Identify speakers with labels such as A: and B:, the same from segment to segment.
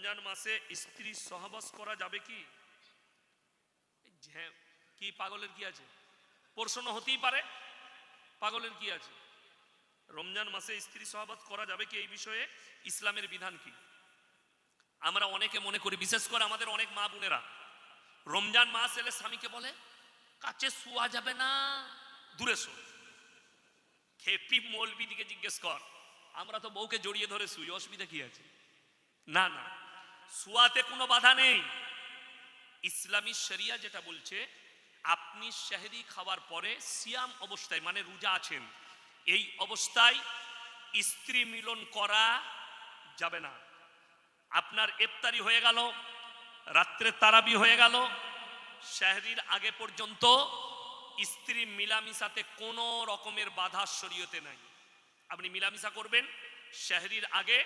A: রমজান মাসে স্ত্রী সহবাস করা যাবে কি? কি পাগলের কি আছে? প্রশ্ন হতেই পারে, পাগলের কি আছে? রমজান মাসে স্ত্রী সহবাস করা যাবে কি, এই বিষয়ে ইসলামের বিধান কি? আমরা অনেকে মনে করি, বিশেষ করে আমাদের অনেক মা বোনেরা রমজান মাস এলে স্বামীকে বলে কাছে শোয়া যাবে না, দূরে শো। খেপি মৌলবি দিকে জিজ্ঞেস কর, আমরা তো বউকে জড়িয়ে ধরে শুই, অসুবিধা কি আছে? না না, শোয়াতে কোনো বাধা নেই। ইসলামী শরিয়া যেটা বলছে, আপনি সেহরি খাওয়ার পরে সিয়াম অবস্থায়, মানে রোজা আছেন, এই অবস্থায় স্ত্রী মিলন করা যাবে না। আপনার ইফতারি হয়ে গেল, রাত্রে তারাবি হয়ে গেল, সেহরির আগে পর্যন্ত স্ত্রী মিলামিশাতে কোনো রকমের বাধা শরীয়তে নাই। আপনি মিলামিশা করবেন, সেহরির আগে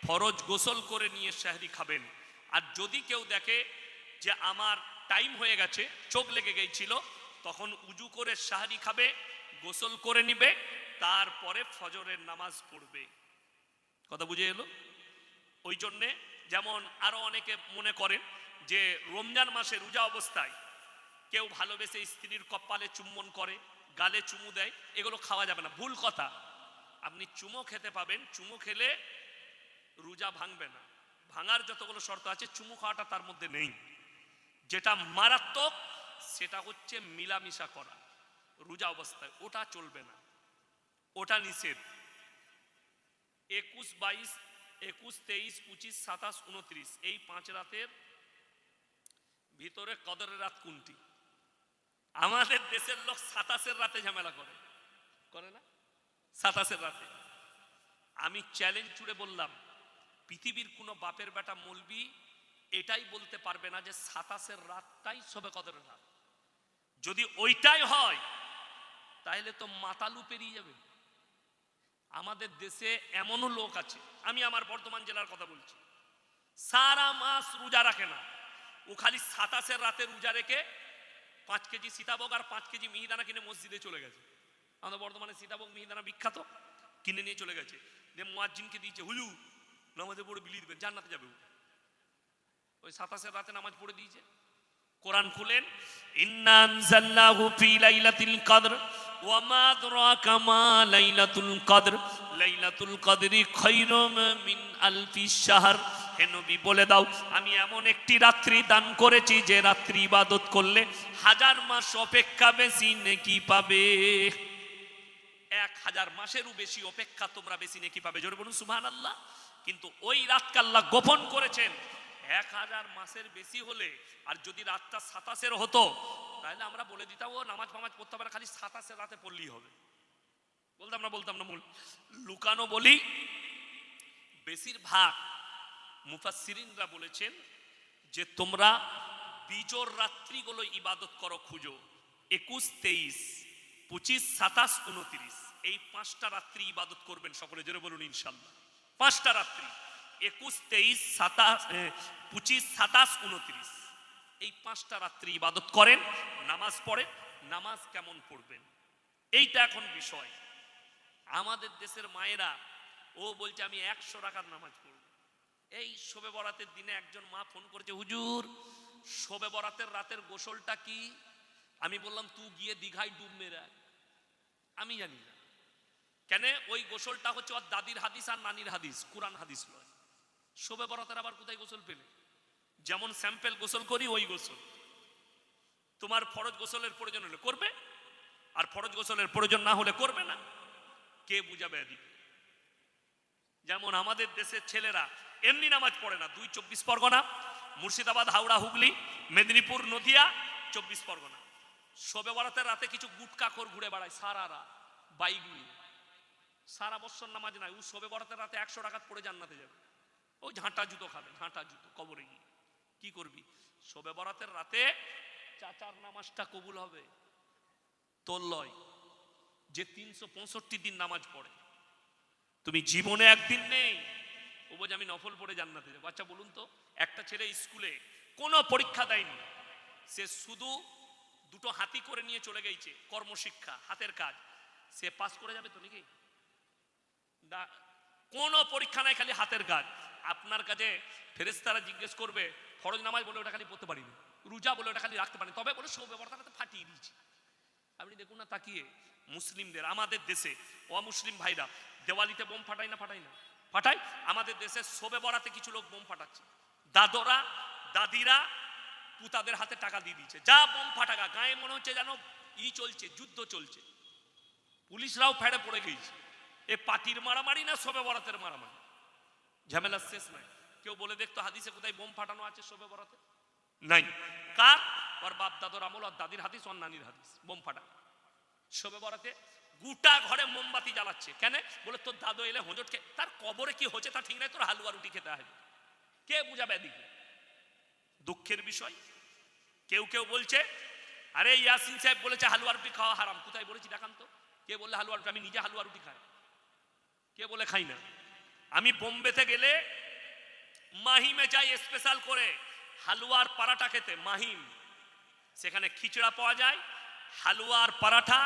A: ফরজ গোসল করে নিয়ে সেহরি খাবেন। আর যদি কেউ দেখে যে আমার টাইম হয়ে গেছে, চোখ লেগে গিয়েছিল, তখন উজু করে সেহরি খাবে, গোসল করে নিবে, তারপরে ফজরের নামাজ পড়বে। কথা বুঝে এলো? ওই জন্যে যেমন আরো অনেকে মনে করেন যে রমজান মাসে রোজা অবস্থায় কেউ ভালোবেসে স্ত্রীর কপালে চুম্বন করে, গালে চুমু দেয়, এগুলো খাওয়া যাবে না, ভুল কথা। আপনি চুমো খেতে পাবেন, চুমো খেলে রোজা ভাঙবে না। ভাঙার যতগুলো শর্ত আছে, চুমু খাওয়াটা তার মধ্যে নেই। যেটা মারাত্মক সেটা হচ্ছে মিলামিশা করা রোজা অবস্থায়, ওটা চলবে না, ওটা নিষেধ। 21, 22, 21, 23, 25, 27, 29 এই 5 রাতের ভিতরে কদরের রাত কোনটি? আমাদের দেশের লোক 27-এর রাতে ঝামেলা করে, করে না? 27-এর রাতে আমি চ্যালেঞ্জ ছুড়ে বললাম, পৃথিবীর কোনো বাপের বেটা মৌলবি এটাই বলতে পারবে না যে 27-এর রাতটাই সবে কদরের রাত। যদি ওইটাই হয় তাহলে তো মাতালু পেরিয়ে যাবে। আমাদের দেশে এমনও লোক আছে, আমি আমার বর্ধমান জেলার কথা বলছি, সারা মাস রোজা রাখে না, ও খালি 27-এর রাতে রোজা রেখে 5 কেজি সীতাভোগ আর 5 কেজি মিহিদানা কিনে মসজিদে চলে গেছে। আমাদের বর্ধমানে সীতাভোগ মিহিদানা বিখ্যাত, কিনে নিয়ে চলে গেছে, যে মুয়াজ্জিনকে দিয়েছে, হুজুর নামাজে পড়ে বিলিয়ে দিবেন, জান্নাতে যাবে। ওই 27-এর রাতে নামাজ পড়ে দিয়েছে। কোরআন খুলেন, ইন্না আনজালনাহু ফি লাইলাতুল কদর ওয়া মা আদরাকা মা লাইলাতুল কদর লাইলাতুল কদরি খায়রুম মিন আলফি শাহর। হে নবী বলে দাও, আমি এমন একটি রাত্রি দান করেছি যে রাত্রি ইবাদত করলে 1000 মাস অপেক্ষা বেশি নেকি পাবে। 1000 মাসেরও বেশি অপেক্ষা তোমরা বেশি নেকি পাবে। জোরে বলুন সুবহানাল্লাহ। কিন্তু ওই রাতকে আল্লাহ গোপন করেছেন 1000 মাসের বেশি হলে। আর যদি রাতটা 27-এর হতো তাহলে আমরা বলে দিতাম ও নামাজ ফামাজ পড়তে হবে না, খালি 27-এর রাতে পড়লেই হবে, বলতাম না। লুকানো বলি। বেশিরভাগ মুফাসসিরিনরা বলেছেন যে তোমরা বিজোর রাত্রিগুলো ইবাদত করো, খুঁজো। 21, 23, 25, 27, 29 এই 5টা রাত্রি ইবাদত করবেন সকলে। জোরে বলুন ইনশাআল্লাহ। 5টা রাত্রি 21, 23, 25, 27, 29 এই 5টা রাত্রি ইবাদত করেন, নামাজ পড়েন। নামাজ কেমন পড়বেন এইটা এখন বিষয়। আমাদের দেশের মায়েরা ও বলছে আমি 100 রাকাত নামাজ পড়ব। এই শবে বরাতের দিনে একজন মা ফোন করেছে, হুজুর শবে বরাতের রাতের গোসলটা কি? আমি বললাম তুই গিয়ে দীঘায় ডুব মেরে আয়। আমি জানি না কেন ওই গোসলটা হচ্ছে ওর দাদির হাদিস আর নানির হাদিস, কুরআন হাদিস নয়। শবে বরাতের আবার কোথায় গোসল পেলে? যেমন স্যাম্পল গোসল করি ওই গোসল। তোমার ফরজ গোসলের প্রয়োজন হলে করবে, আর ফরজ গোসলের প্রয়োজন না হলে করবে না। কে বুঝাবে এদিকে? যেমন আমাদের দেশের ছেলেরা এমনি নামাজ পড়ে না। 2 24 পরগনা, মুর্শিদাবাদ, হাওড়া, হুগলি, মেদিনীপুর, নদিয়া, 24 পরগনা শবে বরাতের রাতে কিছু গুটকাখোর ঘুরে বেড়ায় সারা রাত বাইক নিয়ে। সারা বছর নামাজ নাই, ও শবে বরাতের রাতে 100 রাকাত পড়ে জান্নাতে যাবে। ওই ঝাঁটা জুতো খাবে, ঝাঁটা জুতো কবরে গিয়ে কি করবি? শবে বরাতের রাতে চাচার নামাজটা কবুল হবে তোর লয়, যে 365 দিন নামাজ পড়ে। তুমি জীবনে একদিন নেই ও বলছে আমি নফল পড়ে জান্নাতে যাবো। আচ্ছা বলুন তো, একটা ছেলে স্কুলে কোনো পরীক্ষা দেয়নি, সে শুধু 2টো হাতি করে নিয়ে চলে গেছে কর্মশিক্ষা, হাতের কাজ, সে পাস করে যাবে তো নাকি? কোনো পরীক্ষা নাই, খালি হাতের কাজ। আপনার কাছে ফেরেশতারা জিজ্ঞেস করবে ফরজ নামাজ বলে ওটা খালি পড়তে পারিনি, রোজা বলে ওটা খালি রাখতে পারিনি, তবে বলে শবে বরাতটাতে ফাটিয়ে দিয়েছি। আপনি দেখুন না তাকিয়ে, মুসলিমদের আমাদের দেশে অমুসলিম ভাইরা দেওয়ালিতে বোম ফাটাই না ফাটাই না ফাটাই, আমাদের দেশে শবে বরাতে কিছু লোক বোম ফাটাচ্ছে। দাদরা দাদিরা পুতাদের হাতে টাকা দিয়ে দিচ্ছে, যা বোম ফাটাকা, গায়ে মনে হচ্ছে যেন চলছে, যুদ্ধ চলছে, পুলিশরাও ফেড়ে পড়ে গিয়েছে। এ পার্টির মারামারি না শবে বরাতের মারামারি, ঝামেলা শেষ নাই। কেউ বলে দেখতো হাদিসে কোথায় বোম ফাটানো আছে শবে বরাতে? নাই। কার? ওর বাপ দাদর আমল, আর দাদির হাদিস, ওর নানির হাদিস, বোম ফাটা। শবে বরাতে গোটা ঘরে মোমবাতি জ্বালাচ্ছে, কেন? বলে তোর দাদু এলে হোঁজটকে, তার কবরে কি হচ্ছে তা ঠিক নাই, তোর হালুয়া রুটি খেতে হবে। কে বুঝাবে এদিকে? দুঃখের বিষয়, কেউ কেউ বলছে আরে ইয়াসিন সাহেব বলেছে হালুয়া রুটি খাওয়া হারাম। কোথায় বলেছি দেখান তো, কে বললে হালুয়া রুটি? আমি নিজে হালুয়া রুটি খাই, কে বলে খাই না? আমি বোম্বেতে গেলে মাহিমে যাই স্পেশাল করে হালুয়ার পরাঠা খেতে। মাহিম, সেখানে খিচড়া পাওয়া যায়, হালুয়ার পরাঠা,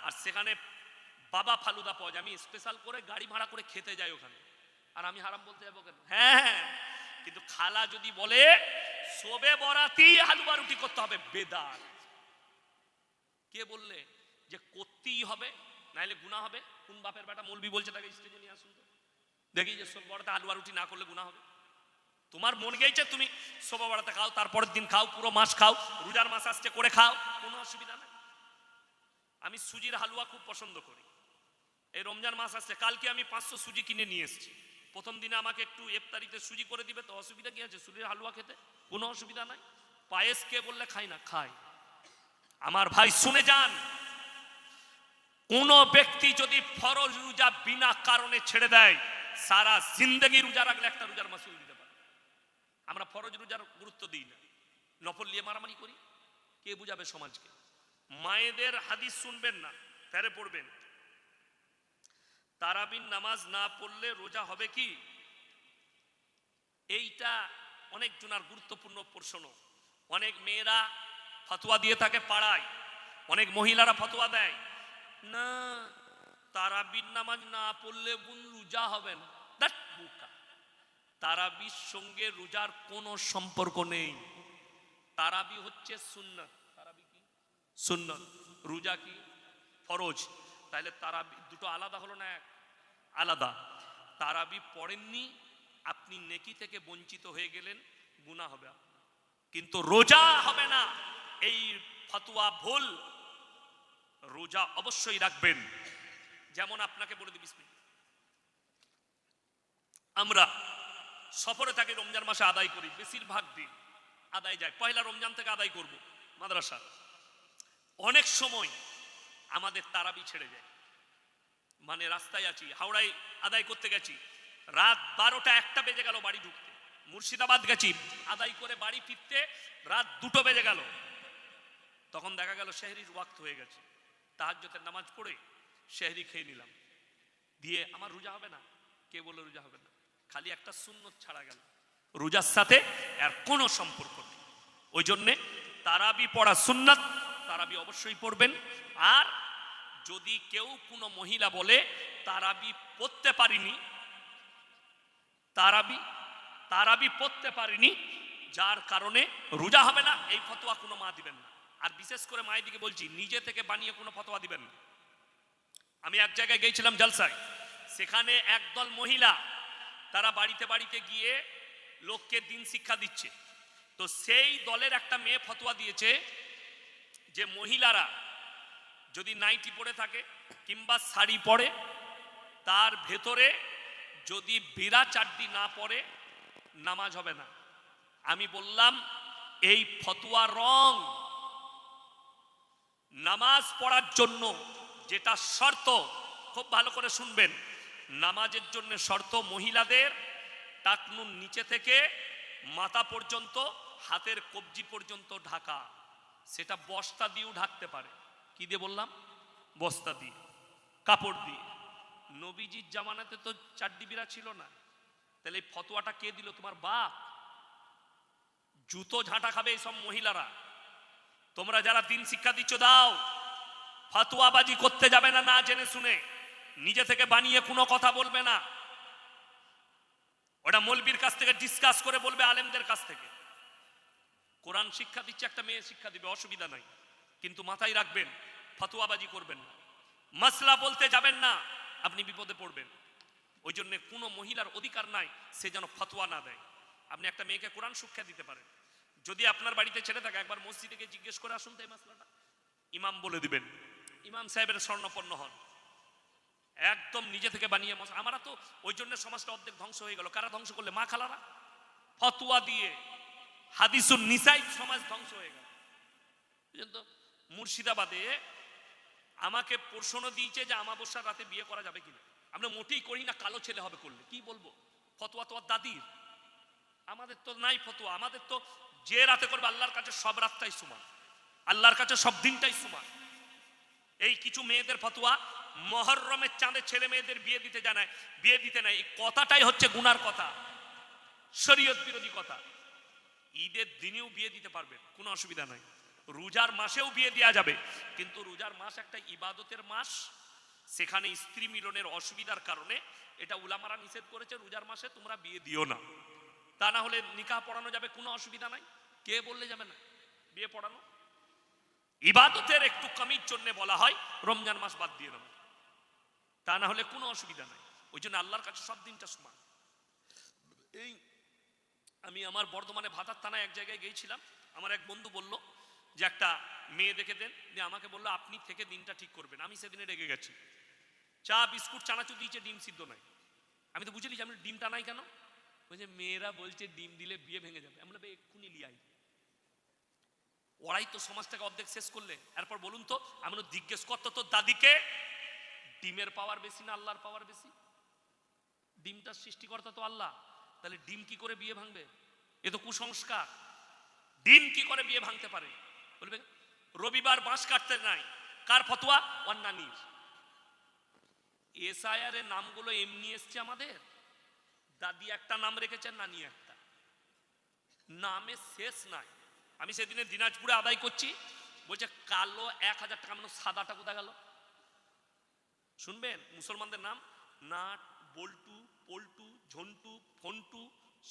A: আর সেখানে বাবা ফালুদা পাওয়া যায়। আমি স্পেশাল করে গাড়ি ভাড়া করে খেতে যাই ওখানে, আর আমি হারাম বলতে যাবো কেন? হ্যাঁ, কিন্তু খালা যদি বলে শবে বরাতেই হালুয়া রুটি করতে হবে, বেদাত। কে বললে যে করতেই হবে নাইলে গুনাহ হবে? কোন বাপের বেটা মৌলবি বলছে তাকে স্টেজে নিয়ে আসুন তো দেখি যে শবে বরাতে হালুয়া রুটি না করলে গুনাহ হবে। তোমার মন গেছে তুমি শবে বরাতে খাও, তারপরের দিন খাও, পুরো মাস খাও, রোজার মাস আসছে করে খাও, কোনো অসুবিধা নাই। আমি সুজির হালুয়া খুব পছন্দ করি। এই রমজান মাস আসছে, কালকে আমি 500 সুজি কিনে নিয়ে এসেছি। প্রথম দিনে আমাকে একটু ইফতারিতে সুজি করে দিবে, তো অসুবিধা কি আছে? সুজির হালুয়া খেতে কোনো অসুবিধা নাই। পায়েস কে বললে খাই না? খাই। আমার ভাই শুনে যান, কোন ব্যক্তি যদি ফরজ রোজা বিনা কারণে ছেড়ে দেয়, সারা জিন্দগি রোজা রাখলে একটা রোজার মাসুল দিতে পারে। আমরা ফরজ রোজার গুরুত্ব দিই না, নফল নিয়ে মারামারি করি। কে বুঝাবে সমাজকে? মায়েদের হাদিস শুনবেন না, ফেরে পড়বেন। তারাবির নামাজ না পড়লে রোজা হবে কি? এইটা অনেক জনার গুরুত্বপূর্ণ প্রশ্ন। অনেক মেয়েরা ফতোয়া দিয়ে থাকে পাড়ায়, অনেক মহিলারা ফতোয়া দেয় না তারাবির নামাজ না পড়লে বোন রোজা হবে না। দ্যাট বোকা। তারাবির সঙ্গে রোজার কোনো সম্পর্ক নেই। তারাবি হচ্ছে সুন্নাত। তারাবি কি? সুন্নাত। রোজা কি? ফরজ। তাহলে তারাবি দুটো আলাদা হলো না? এক আলাদা। তারাবি পড়েননি, আপনি নেকি থেকে বঞ্চিত হয়ে গেলেন, গুনাহ হবে, কিন্তু রোজা হবে না, এই ফতোয়া ভুল। রোজা অবশ্যই রাখবেন। যেমন আপনাকে বলে দিই, আমরা সফরে থাকি, রমজান মাসে আদায় করি, বেশিরভাগ দিন আদায় যায়, পয়লা রমজান থেকে আদায় করব মাদ্রাসা। অনেক সময় আমাদের তারাবি ছেড়ে যায়, মানে রাস্তায় আছি, হাওড়ায় আদায় করতে গেছি, রাত 12টা 1টা বেজে গেল বাড়ি ঢুকতে। মুর্শিদাবাদ গেছি, আদায় করে বাড়ি ফিরতে রাত 2টো বেজে গেল। তখন দেখা গেল সেহরির ওয়াক্ত হয়ে গেছে। তাহাজ্জুদের নামাজ পড়ে সেহরি খেয়ে নিলাম, দিয়ে আমার রোজা হবে না? কে বলে রোজা হবে না? খালি একটা সুন্নত ছাড়া গেল, রোজার সাথে আর কোনো সম্পর্ক নেই। ওই জন্যে তারাবি পড়া সুন্নাত, তারাবি অবশ্যই পড়বেন। আর যদি কেউ কোনো মহিলা বলে তারাবি পড়তে পারিনি, তারাবি পড়তে পারিনি যার কারণে রোজা হবে না, এই ফতোয়া কোনো মা দিবেন না। আর বিশেষ করে মায়েদিকে বলছি, নিজে থেকে বানিয়ে কোনো ফতোয়া দিবেন না। আমি এক জায়গায় গিয়েছিলাম জলসায়, সেখানে একদল মহিলা তারা বাড়িতে বাড়িতে গিয়ে লোককে দিন শিক্ষা দিচ্ছে। তো সেই দলের একটা মেয়ে ফতোয়া দিয়েছে যে মহিলারা যদি নাইটি পরে থাকে কিংবা শাড়ি পরে, তার ভেতরে যদি বিরা চাড্ডি না পরে নামাজ হবে না। আমি বললাম এই ফতোয়া রং। নামাজ পড়ার জন্য যেটা শর্ত, খুব ভালো করে শুনবেন, নামাজের জন্য শর্ত মহিলাদের টাকনুর নিচে থেকে মাথা পর্যন্ত, হাতের কবজি পর্যন্ত ঢাকা। সেটা বস্তা দিয়েও ঢাকতে পারে। কি দিয়ে বললাম? বস্তা দিয়ে, কাপড় দিয়ে। নবীজির জামানাতে তো চাড্ডি বিরা ছিল না, তাহলে এই ফতোয়াটা কে দিল? তোমার বাপ। জুতো ঝাঁটা খাবে এইসব মহিলারা। তোমরা যারা দিন শিক্ষা দিচ্ছ দাও, ফতোয়াবাজি করতে যাবে না, না জেনে শুনে নিজে থেকে বানিয়ে কোনো কথা বলবে না। ওটা মৌলবীর কাছ থেকে ডিসকাস করে বলবে, আলেমদের কাছ থেকে। কোরআন শিক্ষা দিচ্ছে, একটা মেয়ে শিক্ষা দিবে, অসুবিধা নাই, কিন্তু মাথায় রাখবেন ফতোয়াবাজি করবেন না, মাসলা বলতে যাবেন না, আপনি বিপদে পড়বেন। ওই জন্য কোনো মহিলার অধিকার নাই সে যেন ফতোয়া না দেয়। আপনি একটা মেয়েকে কোরআন শিক্ষা দিতে পারেন, যদি আপনার বাড়িতে ছেলে থাকে একবার মসজিদে গিয়ে জিজ্ঞেস করে আসুন তো এই মাসলাটা, ইমাম বলে দিবেন, ইমাম সাহেবের স্বর্ণপন্ন হন, একদম নিজে থেকে বানিয়ে। আমরা তো ওই জন্য সমাজটা অর্ধেক ধ্বংস হয়ে গেল। কারা ধ্বংস করলে? মা খালারা। ফতোয়া দিয়ে হাদিসুন নিসাই সমাজ ধ্বংস হয়ে গেল। মুর্শিদাবাদে আমাকে প্রশ্ন দিয়েছে যে আমাবস্যার রাতে বিয়ে করা যাবে কিনা। আমরা মোটেই করি না, কালো ছেলে হবে করলে। কি বলবো? ফতোয়া তো দাদির, আমাদের তো নাই ফতোয়া। আমাদের তো যে রাতে করবে আল্লাহর কাছে সব রাতটাই সমান, আল্লাহর কাছে সব দিনটাই সমান। এই কিছু মেয়েদের ফতোয়া মুহররমের চাঁদে ছেলে মেয়েদের বিয়ে দিতে জানায়, বিয়ে দিতে নাই, এই কথাটাই হচ্ছে গুনার কথা, শরীয়ত বিরোধী কথা। ঈদের দিনেও বিয়ে দিতে পারবেন, কোনো অসুবিধা নাই। রোজার মাসেও বিয়ে দেওয়া যাবে, কিন্তু রোজার মাস একটা ইবাদতের মাস, সেখানে স্ত্রী মিলনের অসুবিধার কারণে এটা উলামারা নিষেধ করেছে, রোজার মাসে তোমরা বিয়ে দিও না। তা না হলে নিকাহ পড়ানো যাবে, কোনো অসুবিধা নাই। কে বললে যাবে না বিয়ে পড়ানো? ইবাদতের একটু কমির জন্য বলা হয় রমজান মাস বাদ দিয়ে নেবে, তা না হলে কোনো অসুবিধা নাই। ওই জন্য আল্লাহর কাছে সব দিনটা সমান। এই আমি আমার বর্ধমানে ভাতার থানায় এক জায়গায় গিয়েছিলাম, আমার এক বন্ধু বলল যে একটা মেয়ে দেখে দেন, যে আমাকে বললো আপনি থেকে দিনটা ঠিক করবেন। আমি সেদিনে রেগে গেছি, চা বিস্কুট চানাচুর দিয়েছে, ডিম সিদ্ধ নাই। আমি তো বুঝলি যে আমি ডিমটা নাই কেন, ওই যে মেয়েরা বলছে ডিম দিলে বিয়ে ভেঙে যাবে। আমরা এক্ষুনি লিয়াই, ওরাই তো সমাজটাকে অর্ধেক শেষ করলে। এরপর বলুন তো, আমি জিজ্ঞেস করতো তোর দাদিকে, ডিমের পাওয়ার বেশি না আল্লাহর পাওয়ার বেশি? ডিমটার সৃষ্টিকর্তা তো আল্লাহ, তাহলে ডিম কি করে বিয়ে ভাঙবে? এ তো কুসংস্কার। ডিম কি করে বিয়ে ভাঙতে পারে? বলবে রবিবার বাঁশ কাটতে নাই, কার ফতোয়া? অন্যানির। এসআইআর এর নামগুলো এমনি এসছে আমাদের, দাদি একটা নাম রেখেছেন, নানি একটা, নামে শেষ নাই। আমি সেদিনে দিনাজপুরে আদায় করছি, বলছে কালো 1000 টাকা, মানে সাদাটা কোথায় গেল? শুনবেন মুসলমানদের নাম নাট, বল্টু, পল্টু, ঝন্টু, ফন্টু,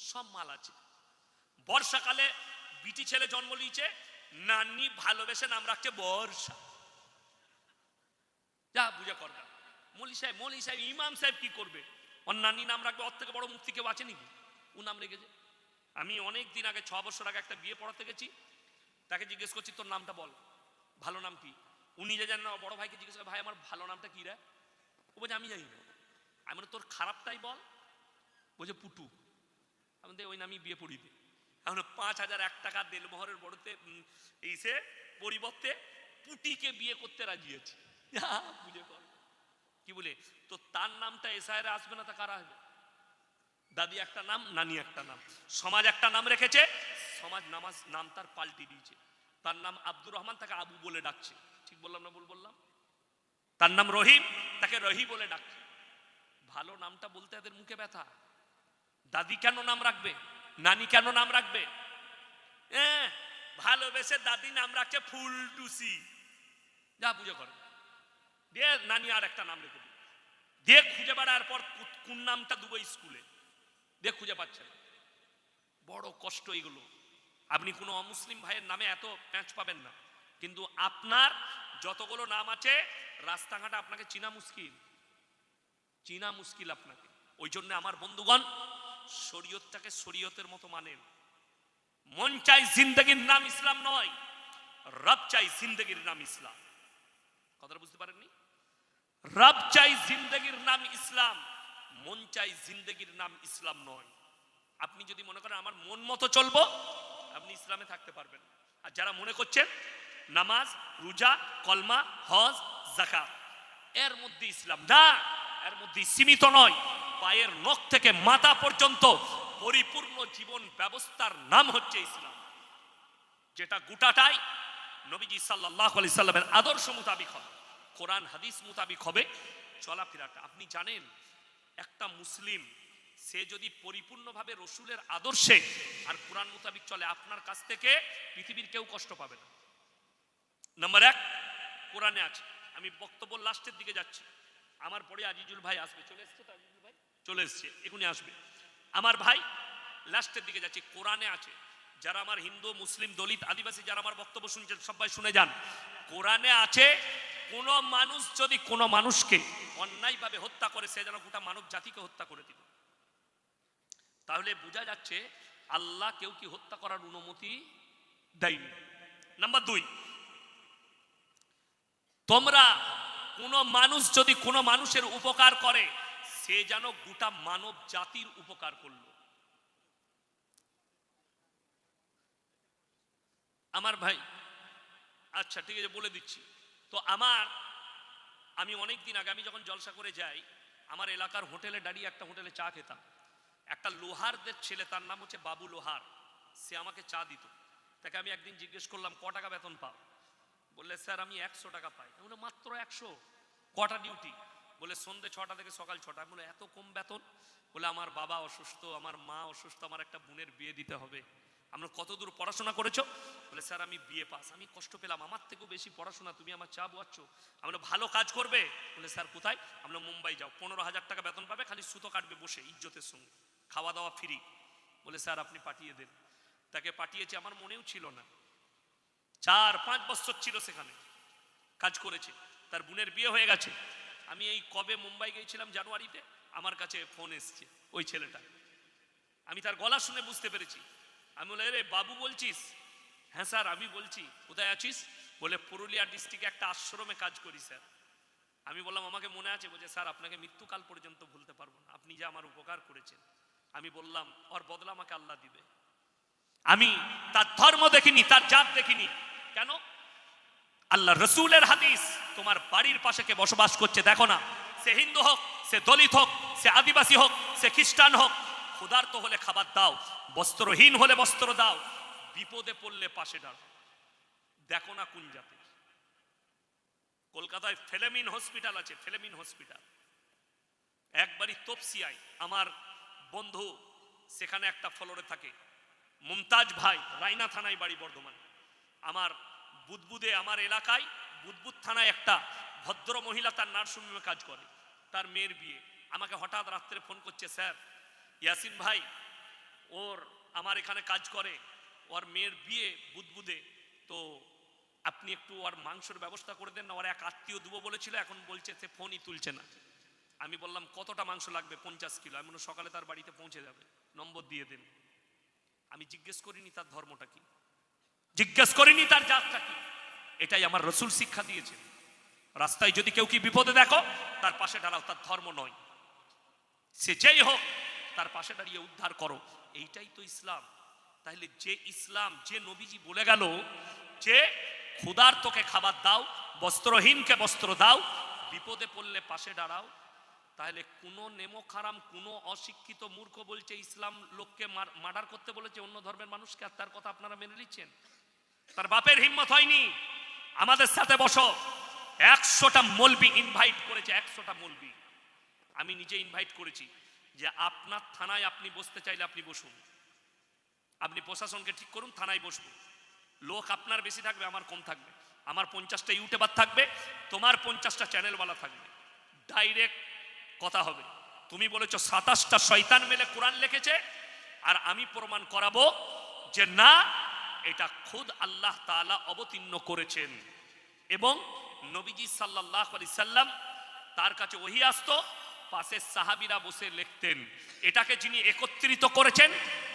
A: সব মাল আছে। বর্ষাকালে বিটি ছেলে জন্ম নিয়েছে, নানি ভালোবেসে নাম রাখছে বর্ষা। যা বুঝে করবে। মৌলী সাহেব, ইমাম সাহেব কি করবে? ওর নানি নাম রাখবে, ওর থেকে বড় মুক্তি কেউ আছে নাকি? ও নাম রেখেছে। আমি অনেক দিন আগে, 6 বছর আগে একটা বিয়ে পড়াতে গেছি, তাকে জিজ্ঞেস করছি তোর নামটা বল, ভালো নাম কি? উনি যে জানেন, বড় ভাইকে জিজ্ঞেস করে ভাই আমার ভালো নামটা কি রে? ও বলছে আমি জানি না। আমি বলি তোর খারাপটাই বল। বলছে পুটু। আমি ওই নামই বিয়ে পড়ি দে। এখন 5001 টাকা দেলমোহরের বড়তে এসে পরিবর্তে পুটিকে বিয়ে করতে রাজি আছে। বুঝে কর কি বলে, তো তার নামটা এসআইআর আসবে না, তা কারা আসবে? দাদি একটা নাম, নানি একটা নাম, সমাজ একটা নাম রেখেছে, সমাজ নাম তার পাল্টি দিয়েছে। তার নাম আব্দুর রহমান, তাকে আবু বলে ডাকছে। ঠিক বললাম না ভুল বললাম? তার নাম রহিম, তাকে রহি বলে ডাকছে। ভালো নামটা বলতে এদের মুখে ব্যথা। দাদি কেন নাম রাখবে? নানি কেন নাম রাখবে? ভালোবেসে দাদি নাম রাখছে ফুলটুসি। যা বুঝে করে দিয়ে নানি আর একটা নাম রেখে দিয়ে খুঁজে বেড়ার পর কোন নামটা দেবো স্কুলে, দিয়ে খুঁজে পাচ্ছে না। বড় কষ্ট এগুলো। আপনি কোনো অমুসলিম ভাইয়ের নামে এত প্যাঁচ পাবেন না, কিন্তু আপনার যতগুলো নাম আছে রাস্তাঘাটে আপনাকে চিনা মুশকিল, চিনা মুশকিল আপনাকে। ওই জন্য আমার বন্ধুগণ, শরীয়তটাকে শরীয়তের মতো মানেন। মন চাই জিন্দগির নাম ইসলাম নয়, রব চাই জিন্দগির নাম ইসলাম। কথাটা বুঝতে পারেননি? রব চাই জিন্দগির নাম ইসলাম, মন চাই জিন্দগির নাম ইসলাম নয়। আপনি যদি মনে করেন আমার মন মতো চলবো, আপনি ইসলামে থাকতে পারবেন। আর যারা মনে করছেন নামাজ, রোজা, কলমা, হজ, যাকাত এর মধ্যে ইসলাম, না, এর মধ্যে সীমিত নয়। পায়ের নখ থেকে মাথা পর্যন্ত পরিপূর্ণ জীবন ব্যবস্থার নাম হচ্ছে ইসলাম, যেটা গোটাটাই নবীজি সাল্লাল্লাহু আলাইহি সাল্লামের আদর্শ মোতাবিক হবে, কোরআন হাদিস মোতাবিক হবে চলাফেরাটা। আপনি জানেন একটা মুসলিম সে যদি পরিপূর্ণভাবে রসুলের আদর্শে আর কোরআন মোতাবিক চলে, আপনার কাছ থেকে পৃথিবীর কেউ কষ্ট পাবে না। নাম্বার 1 কোরআনে আছে। আমি বক্তব্য লাস্টের দিকে যাচ্ছি, আমার পরে আজিজুল ভাই আসবে, চলে এসছে তো? আজিজুল ভাই চলে এসছে, এখনই আসবে। আমার ভাই লাস্টের দিকে যাচ্ছি, কোরআনে আছে, যারা আমার হিন্দু মুসলিম দলিত আদিবাসী যারা আমার বক্তব্য শুনছেন সবাই শুনে যান, কোরআনে আছে কোন মানুষ যদি কোন মানুষকে অন্যায়ভাবে হত্যা করে সে যেন গোটা মানব জাতিকে হত্যা করে দিল। তাহলে বোঝা যাচ্ছে আল্লাহ কেউ কি হত্যা করার অনুমতি দেয়নি। নাম্বার 2, তোমরা কোন মানুষ যদি কোন মানুষের উপকার করে সে যেন গোটা মানব জাতির উপকার করলো। আমার ভাই আচ্ছা ঠিক আছে বলে দিচ্ছি। তো আমি অনেক দিন আগে আমি যখন জলসা করে যাই, আমার এলাকার হোটেলে দাঁড়িয়ে একটা হোটেলে চা খেতাম, একটা লোহারদের ছেলে, তার নাম হচ্ছে বাবু লোহার, সে আমাকে চা দিত। তাকে আমি একদিন জিজ্ঞেস করলাম ক টাকা বেতন পাও? বললে স্যার আমি 100 টাকা পাই। বলে মাত্র 100? কটা ডিউটি? বলে সন্ধ্যে 6টা থেকে সকাল 6টা। বলে এত কম বেতন? বলে আমার বাবা অসুস্থ, আমার মা অসুস্থ, আমার একটা বোনের বিয়ে দিতে হবে। আমরা কত দূর পড়াশোনা করেছো? বলে স্যার আমি বিএ পাস। আমি কষ্ট পেলাম, আমার থেকেও বেশি পড়াশোনা, তুমি আমার চা বোয়াচ্ছ। আমরা ভালো কাজ করবে? বলে স্যার কোথায়? আমরা মুম্বাই যাও, 15,000 টাকা বেতন পাবে, খালি সুতো কাটবে বসে ইজ্জতের সঙ্গে, খাওয়া দাওয়া ফ্রি। বলে স্যার আপনি পাঠিয়ে দেন। তাকে পাঠিয়েছে, আমার মনেও ছিল না, 4-5 বছর ছিল সেখানে কাজ করেছে, তার বোনের বিয়ে হয়ে গেছে। আমি এই কবে মুম্বাই গিয়েছিলাম জানুয়ারিতে, আমার কাছে ফোন এসছে ওই ছেলেটা, আমি তার গলা শুনে বুঝতে পেরেছি। আমি বলে রে বাবু বলছিস? হ্যাঁ স্যার আমি বলছি। কোথায় আছিস? বলে পুরুলিয়া ডিস্ট্রিক্টে একটা আশ্রমে কাজ করি স্যার। আমি বললাম আমাকে মনে আছে? বলছে স্যার আপনাকে মৃত্যুকাল পর্যন্ত ভুলতে পারবো না, আপনি যে আমার উপকার করেছেন। আমি বললাম ওর বদলা আমাকে আল্লাহ দিবে। আমি তার ধর্ম দেখিনি, তার জাত দেখিনি। কেন? আল্লাহ রসুলের হাদিস, তোমার বাড়ির পাশে কে বসবাস করছে দেখো না, সে হিন্দু হোক, সে দলিত হোক, সে আদিবাসী হোক, সে খ্রিস্টান হোক, ক্ষুধার্ত হলে খাবার দাও, বস্ত্রহীন হলে বস্ত্র দাও, বিপদে পড়লে পাশে দাও। দেখো না কোন জাতি। কলকাতায় ফেলেমিন হসপিটাল আছে, ফেলেমিন হসপিটাল। একবারই তপসিয়ায় আমার বন্ধু সেখানে একটা ফ্লোরে থাকে, মুমতাজ ভাই, রায়না থানায় বাড়ি, বর্ধমান। আমার বুদবুদে, আমার এলাকায় বুদবুদ থানায় একটা ভদ্র মহিলা তার নার্সিংহোমে কাজ করে, তার মেয়ের বিয়ে। আমাকে হঠাৎ রাত্রে ফোন করছে, স্যার ইয়াসিন ভাই ওর আমার এখানে কাজ করে, ওর মেয়ের বিয়ে বুদবুদে, তো আপনি একটু ওর মাংসের ব্যবস্থা করে দেন না, ওর এক আত্মীয় দেবো বলেছিল, এখন বলছে সে ফোনই তুলছে না। আমি বললাম কতটা মাংস লাগবে? 50 কিলো। আমি বললাম সকালে তার বাড়িতে পৌঁছে যাবে, নম্বর দিয়ে দেন। আমি জিজ্ঞেস করিনি তার ধর্মটা কি, জিজ্ঞেস করিনি তার জাতটা কি। এটাই আমার রসুল শিক্ষা দিয়েছে। রাস্তায় যদি কেউ কি বিপদে দেখো তার পাশে দাঁড়াও, তার ধর্ম নয়, সে যেই হোক তার পাশে দাঁড়িয়ে উদ্ধার করো, এইটাই তো ইসলাম। তাহলে যে ইসলাম, যে নবীজি বলে গেল যে ক্ষুধার্তকে খাবার দাও, বস্ত্রহীনকে বস্ত্র দাও, বিপদে পড়লে পাশে দাঁড়াও, তাহলে কোনো নেমো খারাম, কোনো অশিক্ষিত মূর্খ বলছে ইসলাম লোককে মার্ডার করতে বলেছে অন্য ধর্মের মানুষকে, আর তার কথা আপনারা মেনে নিচ্ছেন? তার বাপের হিম্মত হয়নি। আমাদের সাথে বসো। 100টা মৌলবি ইনভাইট করেছে, 100টা মৌলবি। আমি নিজে ইনভাইট করেছি যে আপনার থানায় আপনি বসতে চাইলে আপনি বসুন, আপনি প্রশাসনকে ঠিক করুন, থানায় বসবো। লোক আপনার বেশি থাকবে, আমার কম থাকবে। আমার 50টা ইউটিউবার থাকবে, তোমার 50টা চ্যানেলওয়ালা থাকবে। ডাইরেক্ট কথা হবে। তুমি বলেছো 27টা শয়তান মেলে কোরআন লিখেছে, আর আমি প্রমাণ করাবো যে না, এটা খুদ আল্লাহ তাআলা অবতীর্ণ করেছেন। এবং নবীজি সাল্লাল্লাহু আলাইহি সাল্লাম, তার কাছে ওহী আসতো, পাশে সাহাবীরা বসে লিখতেন। এটাকে যিনি একত্রিত করেছেন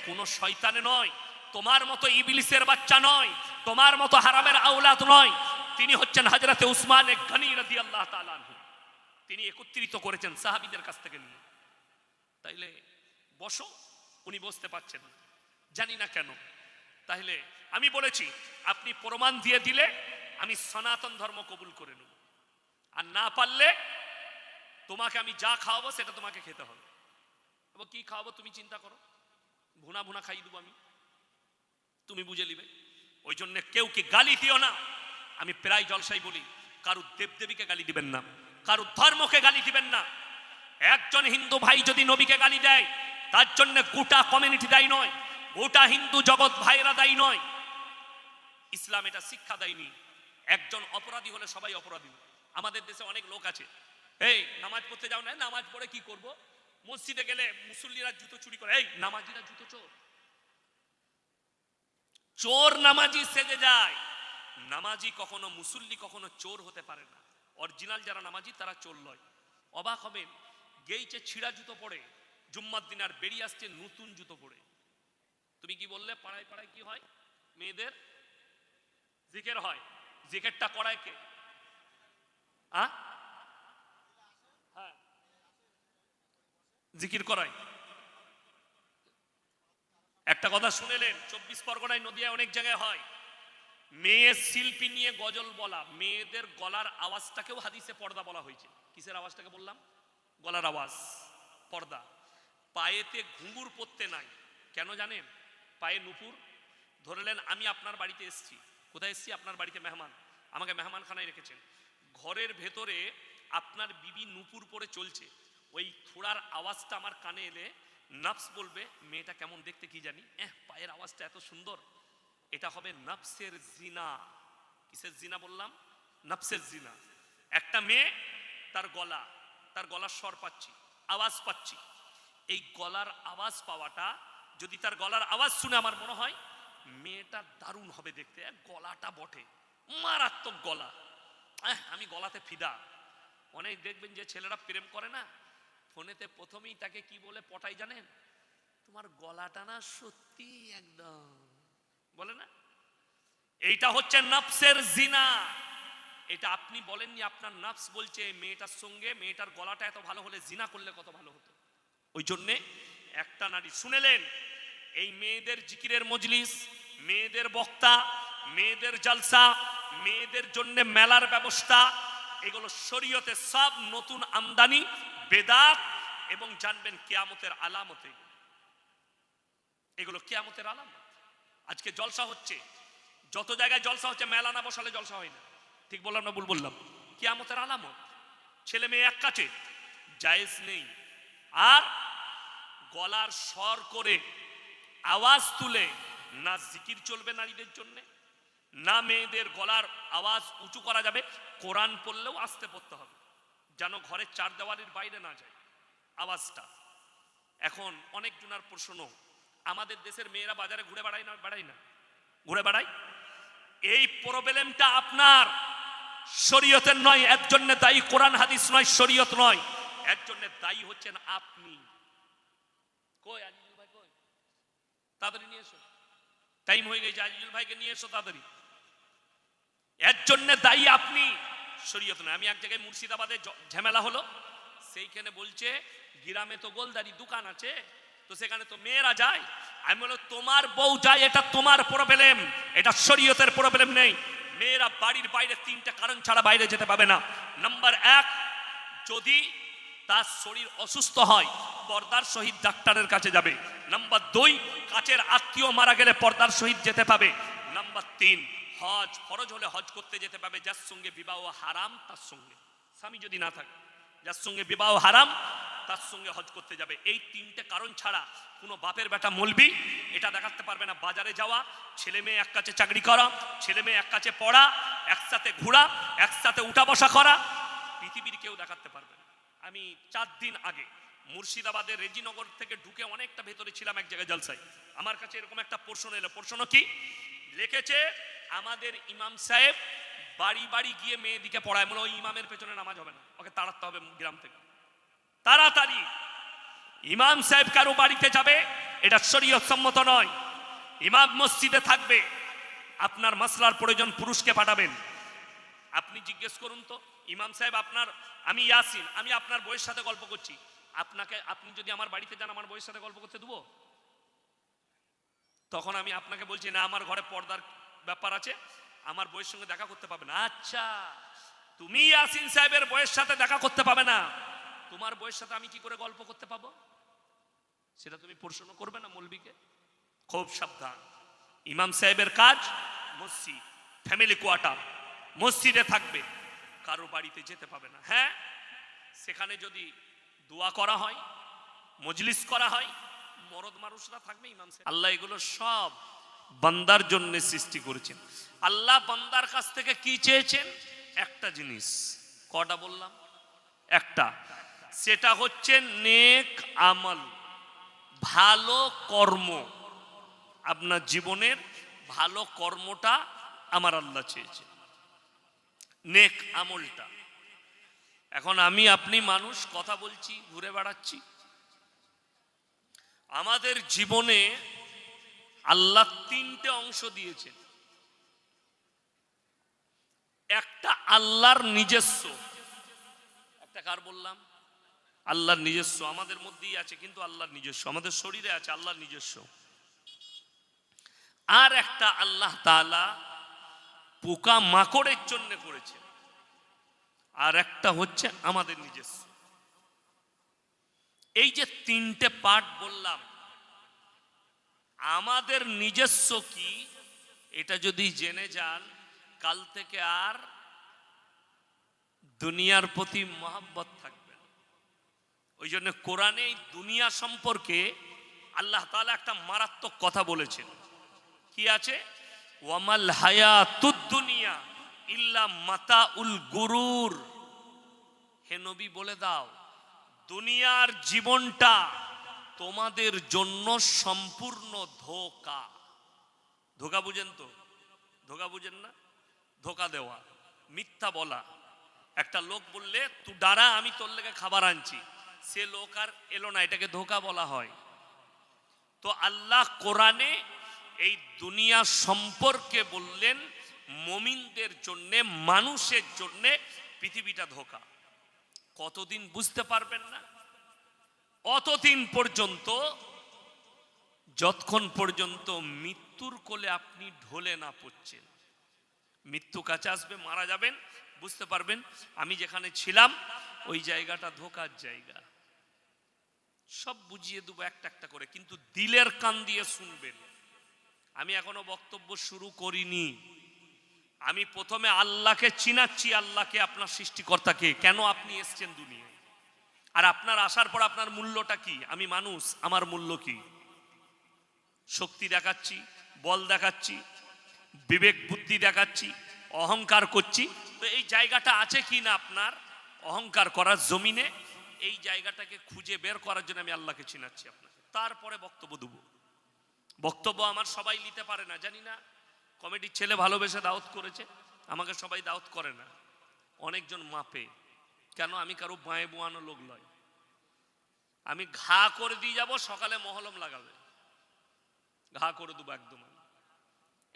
A: কোন শয়তানে নয়, তোমার মতো ইবলিসের বাচ্চা নয়, তোমার মতো হারামের আওলাদ নয়, তিনি হচ্ছেন হযরতে উসমান গনি রাদিয়াল্লাহু তাআলা আনহু। তিনি একত্রিত করেছেন সাহাবীদের কাছ থেকে নিয়ে। তাইলে বসো, উনি বসতে পারছেন না, জানি না কেন। তাহলে আমি বলেছি আপনি প্রমাণ দিয়ে দিলে আমি সনাতন ধর্ম কবুল করে নেব, আর না পারলে তোমাকে আমি যা খাওয়াবো সেটা তোমাকে খেতে হবে। এবার কি খাওয়াবো তুমি চিন্তা করো, ভুনা ভুনা খাইয়ে দেবো আমি, তুমি বুঝে নিবে। ওই জন্য কেউ কি গালি দিও না। আমি প্রায় জলসাই বলি, কারুর দেবদেবীকে গালি দিবেন না, কারুর ধর্মকে গালি দিবেন না। একজন হিন্দু ভাই যদি নবীকে গালি দেয় তার জন্য গোটা কমিউনিটি দায়ী নয়, গোটা হিন্দু জগৎ ভাইরা দায়ী নয়। ইসলাম এটা শিক্ষা দেয়নি। একজন অপরাধী হলে সবাই অপরাধী। আমাদের দেশে অনেক লোক আছে, এই নামাজ পড়তে যাও না, নামাজ পড়ে কি করব? মসজিদে গেলে মুসল্লিরা জুতো চুরি করে, এই নামাজিরা জুতো চোর। চোর নামাজি সেজে যায়। নামাজি কখনো মুসল্লি কখনো চোর হতে পারে না। অরিজিনাল যারা নামাজি তারা চোর নয়। অবাক হবেন, গেইছে ছিঁড়া জুতো পরে জুম্মার দিন, আর বেরিয়ে আসছে নতুন জুতো পরে। তুমি কি বললে পাড়ায় পাড়ায় কি হয়? মেয়েদের জিকির হয়। জিকিরটা করায় কে? হ্যাঁ, জিকির করায়। একটা কথা শুনেলেন, 24 পরগনায়, নদিয়ায় অনেক জায়গায় হয়। মেয়ে শিল্পী নিয়ে গজল বলা, মেয়েদের গলার আওয়াজটাকেও হাদিসে পর্দা বলা হয়েছে। কিসের আওয়াজটাকে বললাম? গলার আওয়াজ, পর্দা। পায়েতে ঘুঙুর পরতে নাই। কেন জানেন? পায়ে নুপুর। ধরলেন আমি আপনার বাড়িতে এসেছি। কোথায় এসেছি? আপনার বাড়িতে মেহমান, আমাকে মেহমানখানায় রেখেছেন। ঘরের ভেতরে আপনার বিবি নুপুর পরে চলছে। ওই থোড়ার আওয়াজটা আমার কানে এলে নফস বলবে মেয়েটা কেমন দেখতে কি জানি, পায়ের আওয়াজটা এত সুন্দর। এটা হবে নফসের জিনা। কিসের জিনা বললাম? নফসের জিনা। একটা মেয়ে, তার গলার স্বর পাচ্ছি, আওয়াজ পাচ্ছি। এই গলার আওয়াজ পাওয়াটা, যদি তার গলার আওয়াজ শুনে আমার মনে হয় মেয়েটা দারুণ হবে দেখতে, গলাটা বটে, মারাত্মক গলা, আমি গলাতে ফিদা। অনেক দেখবেন যে ছেলেরা প্রেম করে না, ফোনেতে প্রথমেই তাকে কি বলে পটাই জানেন? তোমার গলাটা না সত্যি একদম, বলে না? এইটা হচ্ছে নফসের জিনা। এটা আপনি বলেননি, আপনার নফস বলছে মেয়েটার সঙ্গে মেয়েটার গলাটা এত ভালো হলে জিনা করলে কত ভালো হতো। ওই জন্যে একটা নারী শুনেলেন, এই মেয়েদের জিকিরের মজলিস, মেয়েদের বক্তা, মেয়েদের জালসা, মেয়েদের জন্য মেলার ব্যবস্থা, এগুলো শরীয়তে সব নতুন আমদানি, বেদাত, এবং জানবেন কিয়ামতের আলামত। এগুলো কিয়ামতের আলামত। আজকে জলসা হচ্ছে, যত জায়গায় জলসা হচ্ছে, মেলা না বসালে জলসা হয় না। ঠিক বললাম না ভুল বললাম? কিয়ামতের আলামত। ছেলে মেয়ে এক কাছে, জায়েজ নেই। আর গলার স্বর করে আওয়াজ তুলে না জিকির চলবে নারীদের জন্য, না মেয়েদের গলার আওয়াজ উঁচু করা যাবে। কোরআন পড়লেও আস্তে পড়তে হবে, যেন ঘরের চার দেওয়ালির বাইরে না যায় আওয়াজটা। এখন অনেক জনার প্রশ্ন, আমাদের দেশের মেয়েরা বাজারে ঘুরে বেড়ায় না? ঘুরে বেড়ায়। এই প্রবলেমটা আপনার, শরীয়তের নয়। এর জন্য দায়ী কোরআন হাদিস নয়, শরীয়ত নয়। এর জন্য দায়ী হচ্ছেন আপনি। কই আজিজুল ভাই, কই? তাড়াতাড়ি নিয়ে এসো, টাইম হয়ে গেছে। আজিজুল ভাইকে নিয়ে এসো তাড়াতাড়ি। এর জন্য দায়ী আপনি, শরীয়ত নয়। আমি এক জায়গায় মুর্শিদাবাদে ঝামেলা হলো, সেইখানে বলছে গ্রামে তো গোলদারি দোকান আছে, তো সেখানে তো মেয়েরা যায়। আমি বললাম তোমার বউ যায়, এটা তোমার প্রবলেম, এটা শরীয়তের প্রবলেম নেই। মেয়েরা বাড়ির বাইরে 3টা কারণ ছাড়া বাইরে যেতে পাবে না। নাম্বার 1, যদি তার শরীর অসুস্থ হয় পর্দার সহিত ডাক্তারের কাছে যাবে। নাম্বার 2, কাছের আত্মীয় মারা গেলে পর্দার সহিত যেতে পাবে। নাম্বার 3, হজ ফরজ হলে হজ করতে যেতে পাবে। যার সঙ্গে বিবাহ হারাম তার সঙ্গে, স্বামী যদি না থাকে, যার সঙ্গে বিবাহ হারাম তার সঙ্গে হজ করতে যাবে। এই 3টে কারণ ছাড়া কোনো বাপের বেটা মলবি এটা দেখাতে পারবে না। বাজারে যাওয়া, ছেলে মেয়ে এক কাছে চাকরি করা, ছেলে মেয়ে এক কাছে পড়া, একসাথে ঘোরা, একসাথে উঠা বসা করা, পৃথিবীর কেউ দেখাতে পারবে না। আমি 4 দিন আগে মুর্শিদাবাদের রেজিনগর থেকে ঢুকে অনেকটা ভেতরে ছিলাম এক জায়গায় জলসায়। আমার কাছে এরকম একটা প্রশ্ন এলো। প্রশ্ন কি লিখেছে? আমাদের ইমাম সাহেব বাড়ি বাড়ি গিয়ে মেয়েদিকে পড়ায়। বলে ওই ইমামের পেছনে নামাজ হবে না, ওকে তাড়াতে হবে গ্রাম থেকে তাড়াতাড়ি। ইমাম সাহেব কারো বাড়িতে যাবে, এটা শরীয়ত সম্মত নয়। ইমাম মসজিদে থাকবে, আপনার মাসলার প্রয়োজন পুরুষকে পাঠাবেন। আপনি জিজ্ঞেস করুন তো, ইমাম সাহেব আপনার, আমি ইয়াসিন, আমি আপনার বউয়ের সাথে গল্প করছি, আপনি যদি আমার বাড়িতে যান আমার বউয়ের সাথে গল্প করতে দেবো? তখন আমি আপনাকে বলছি না, আমার ঘরে পর্দার ব্যাপার আছে, আমার বউয়ের সঙ্গে দেখা করতে পাবে না। আচ্ছা, তুমি ইয়াসিন সাহেবের বউয়ের সাথে দেখা করতে পাবে না, তোমার বউয়ের সাথে আমি কি করে গল্প করতে পাবো? সেটা তুমি প্রশ্ন করবে না মৌলবীকে? খুব সাবধান। ইমাম সাহেবের কাজ মসজিদ, ফ্যামিলি কোয়ার্টার, মসজিদে থাকবে, কারো বাড়িতে যেতে পাবে না। হ্যাঁ, সেখানে যদি দোয়া করা হয়, মজলিস করা হয়, মরদ মানুষরা থাকবে, ইমাম সাহেব। আল্লাহ এগুলো সব বান্দার জন্য সৃষ্টি করেছেন। আল্লাহ বান্দার কাছ থেকে কি চেয়েছেন? একটা জিনিস। কটা বললাম? একটা। সেটা হচ্ছে নেক আমল, ভালো কর্ম। আপনার জীবনের ভালো কর্মটা আমার আল্লাহ চেয়েছে, নেক আমলটা। এখন আমি আপনি মানুষ কথা বলছি, ঘুরে বেড়াচ্ছি। আমাদের জীবনে আল্লাহ তিনটে অংশ দিয়েছেন। একটা আল্লাহর নিজস্ব, একটা কার বললাম? আল্লাহর নিজস্ব। আমাদের মধ্যেই আছে কিন্তু আল্লাহর নিজস্ব, আমাদের শরীরে আছে আল্লাহর নিজস্ব। আর একটা আল্লাহ তাআলা পোকা মাকড়ের জন্য করেছে, আর একটা হচ্ছে আমাদের নিজস্ব। এই যে তিনটে পার্ট বললাম, আমাদের নিজস্ব কি এটা যদি জেনে যান, কাল থেকে আর দুনিয়ার প্রতি মহব্বত থাকবে না। ওই জন্য কোরআনে এই দুনিয়া সম্পর্কে আল্লাহ তাআলা একটা মারাত্মক কথা বলেছেন। কি আছে? ওয়ামাল হায়াতুদ দুনিয়া ইল্লা মাতাউল গুরুর। হে নবী বলে দাও, দুনিয়ার জীবনটা তোমাদের জন্য সম্পূর্ণ ধোঁকা। ধোঁকা বুঝেন তো? ধোঁকা বুঝেন না? ধোঁকা দেওয়া, মিথ্যা বলা। একটা লোক বললে তুই দাঁড়া, আমি তোর লেগে খাবার আনছি, সে লোক আর এলো না, এটাকে ধোঁকা বলা হয়। তো আল্লাহ কোরআনে এই দুনিয়া সম্পর্কে বললেন মুমিনদের জন্যে, মানুষের জন্যে পৃথিবীটা ধোঁকা। কতদিন বুঝতে পারবেন না? অতদিন পর্যন্ত যতক্ষণ পর্যন্ত মৃত্যুর কোলে আপনি ঢলে না পড়ছেন। মৃত্যু কাছে আসবে, মারা যাবেন, বুঝতে পারবেন আমি যেখানে ছিলাম ওই জায়গাটা ধোঁকার জায়গা। সব বুঝিয়ে দেবো একটা একটা করে, কিন্তু দিলের কান দিয়ে শুনবেন। আমি এখনো বক্তব্য শুরু করিনি। আমি প্রথমে আল্লাহকে চিনাচ্ছি, আল্লাহকে, আপনার সৃষ্টিকর্তাকে। কেন আপনি এসছেন দুনিয়ায়, আর আপনার আসার পর আপনার মূল্যটা কি? আমি মানুষ, আমার মূল্য কি? শক্তি দেখাচ্ছি, বল দেখাচ্ছি, বিবেক বুদ্ধি দেখাচ্ছি, অহংকার করছি। তো এই জায়গাটা আছে কি না আপনার অহংকার করার জমিনে? এই জায়গাটাকে খুঁজে বের করার জন্য আমি আল্লাহকে চিনাচ্ছি আপনাকে, তারপরে বক্তব্য দেবো। বক্তব্য আমার সবাই নিতে পারে না, জানি না। কমিটির ছেলে ভালোবেসে দাওয়াত করেছে, আমাকে সবাই দাওয়াত করে না। অনেকজন মাপে, কেন? আমি কারো বাঁয়ে বোয়ানো লোক নয়। আমি ঘা করে দিয়ে যাব, সকালে মহলম লাগাবে, ঘা করে দেবো একদম।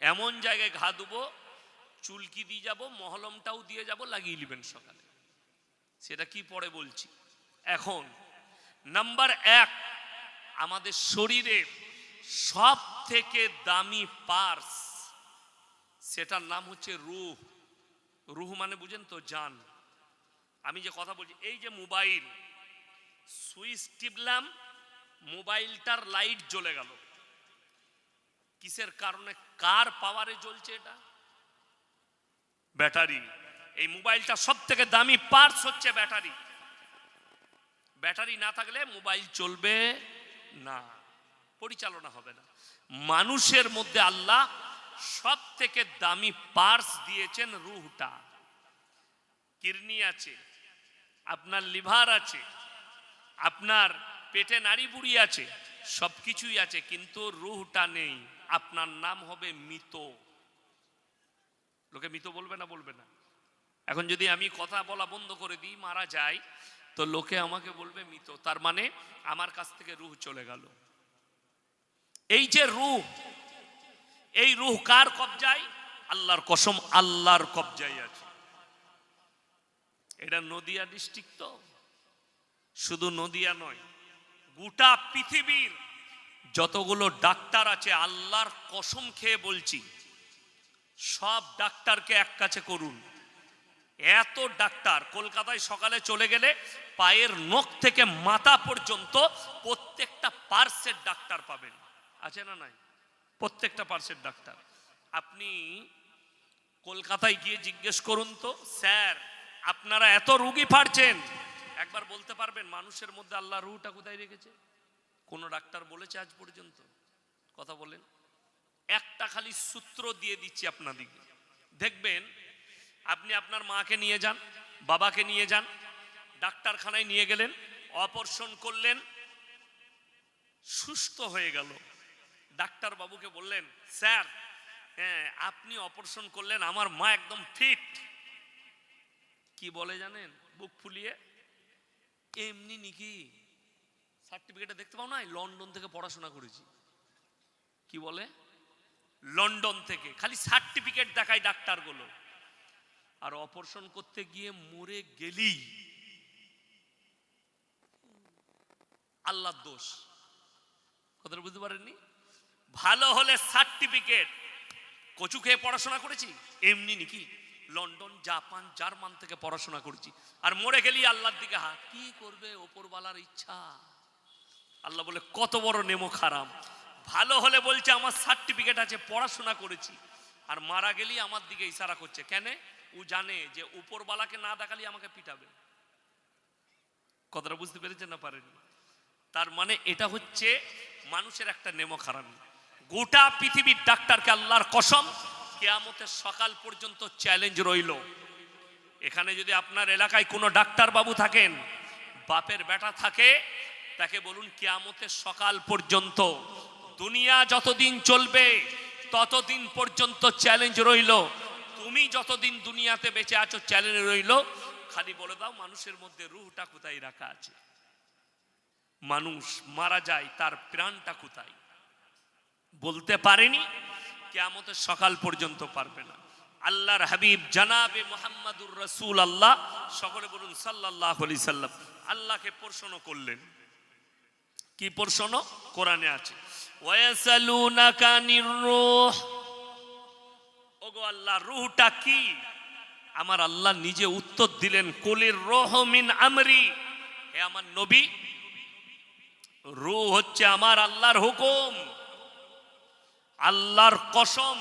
A: এমন জায়গায় ঘা দেবো, চুলকি দিয়ে যাব, মহলমটাও দিয়ে যাব, লাগিয়ে নেবেন সকালে। সেটা কি পরে বলছি। এখন নাম্বার 1, আমাদের শরীরের সব থেকে দামি পার্স, সেটার নাম হচ্ছে রূহ। রূহ মানে বুঝেন তো? জান। আমি যে কথা বলছি, এই যে মোবাইল, সুইচ টিপলাম, মোবাইলটার লাইট জ্বলে গেল, কিসের কারণে? কার পাওয়ারে জ্বলছে? এটা ব্যাটারি। এই মোবাইলটা সব থেকে দামি পার্টস হচ্ছে ব্যাটারি। ব্যাটারি না থাকলে মোবাইল চলবে না, পরিচালনা হবে না। মানুষের মধ্যে আল্লাহ সব থেকে দামি পার্টস দিয়েছেন রূহটা। কিডনি আছে, আপনার লিভার আছে, আপনার পেটে নাড়ি বুড়ি আছে, সবকিছুই আছে, কিন্তু রূহটা নেই। আপনার নাম হবে মৃত। লোকে মৃত বলবে না? বলবে না? এখন যদি আমি কথা বলা বন্ধ করে দিই, মারা যাই, তো লোকে আমাকে বলবে মৃত। তার মানে আমার কাছ থেকে রূহ চলে গেল। এই যে রূহ, এই রূহ কার কবজায়? আল্লাহর কসম, আল্লাহর কবজায় আছে। এটা নদিয়া ডিস্ট্রিক্ট, তো শুধু নদিয়া নয়, গোটা পৃথিবীর যতগুলো ডাক্তার আছে, আল্লাহর কসম খেয়ে বলছি, সব ডাক্তারকে এক কাছে করুন। এত ডাক্তার কলকাতায় সকালে চলে গেলে পায়ের নখ থেকে মাথা পর্যন্ত প্রত্যেকটা পার্সের ডাক্তার পাবেন, আছে না নাই? প্রত্যেকটা পার্সের ডাক্তার। আপনি কলকাতায় গিয়ে জিজ্ঞেস করুন তো, স্যার আপনারা এত রোগী পাচ্ছেন, একবার বলতে পারবেন মানুষের মধ্যে আল্লাহ রূহটা কোথায় রেখেছে? কোন ডাক্তার বলেছে আজ পর্যন্ত? কথা বলেন। একটা খালি সূত্র দিয়ে দিচ্ছি আপনাদেরকে, দেখবেন। আপনি আপনার মাকে নিয়ে যান, বাবাকে নিয়ে যান, ডাক্তারখানায় নিয়ে গেলেন, অপারেশন করলেন, সুস্থ হয়ে গেল। ডাক্তার বাবুকে বললেন, স্যার হ্যাঁ আপনি অপারেশন করলেন, আমার মা একদম ফিট। কি বলে জানেন বুক ফুলিয়ে, এমনি নাকি সার্টিফিকেটে দেখতে পাও না, লন্ডন থেকে পড়াশোনা করেছি। কি বলে লন্ডন থেকে, খালি সার্টিফিকেট দেখায় ডাক্তারগুলো। আর অপারেশন করতে গিয়ে মরে গেলি আল্লাহর দোষ। কথাটা বুঝতে পারেননি? ভালো হলে সার্টিফিকেট, কচু খেয়ে পড়াশোনা করেছি, এমনি নাকি লন্ডন জাপান জার্মান থেকে পড়াশোনা করেছি। আর মরে গেলি আল্লাহর দিকে হাত, কি করবে ওপরওয়ালার ইচ্ছা। আল্লাহ বলে কত বড় নেমো খারাপ। ভালো হলে বলছে আমার সার্টিফিকেট আছে, পড়াশোনা করেছি, আর মারা গেলি আমার দিকে ইশারা করছে। কেন? ও জানে যে উপরওয়ালাকে না দেখালি আমাকে পিটাবে। কথাটা বুঝতে পেরেছেন না পারেন? তার মানে এটা হচ্ছে মানুষের একটা নেমো খারাপ। গোটা পৃথিবীর ডাক্তারকে আল্লাহর কসম কিয়ামতের সকাল পর্যন্ত চ্যালেঞ্জ রইল। এখানে যদি আপনার এলাকায় কোনো ডাক্তার বাবু থাকেন, বাপের বেটা থাকে, তাকে বলুন কিয়ামতের সকাল পর্যন্ত, দুনিয়া যতদিন চলবে ততদিন পর্যন্ত চ্যালেঞ্জ রইল। তুমি যতদিন দুনিয়াতে বেঁচে আছো চ্যালেঞ্জ রইল। খালি বলে দাও মানুষের মধ্যে রুহটা কোথায় রাখা আছে। মানুষ মারা যায়, তার প্রাণটা কোথায় বলতে পারেনি, কিয়ামতের সকাল পর্যন্ত পারবে না। আল্লাহর হাবিব জানাবে মুহাম্মাদুর রাসূলুল্লাহ, সকলে বলুন সাল্লাল্লাহু আলাইহি সাল্লাম, আল্লাহকে প্রশ্ন করলেন। কি প্রশ্ন? কোরআনে আছে, ওয়ায়াসালুনাকা আনির রূহ। ওগো আল্লাহ, রূহটা কি? আমার আল্লাহ নিজে উত্তর দিলেন, কুলির রূহ মিন আমরি। হে আমার নবী, রূহ হচ্ছে আমার আল্লাহর হুকুম। আল্লাহর কসম,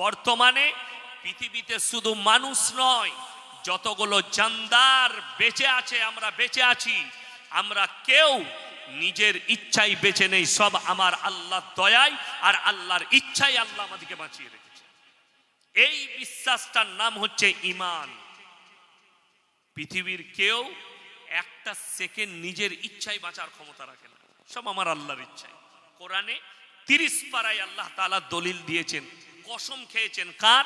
A: বর্তমানে পৃথিবীতে শুধু মানুষ নয়, যতগুলো জানদার বেঁচে আছে, আমরা বেঁচে আছি, আমরা কেউ নিজের ইচ্ছাই বেঁচে নেই, সব আমার আল্লাহর দয়ায় আর আল্লাহর ইচ্ছাই আল্লাহ আমাদেরকে বাঁচিয়ে রেখেছে। এই বিশ্বাসটার নাম হচ্ছে ঈমান। পৃথিবীর কেউ একটা সেকেন্ড নিজের ইচ্ছায় বাঁচার ক্ষমতা রাখে না, সব আমার আল্লাহর ইচ্ছায়। কোরআনে 30 পারায় আল্লাহ তাআলা দলিল দিয়েছেন, কসম খেয়েছেন। কার?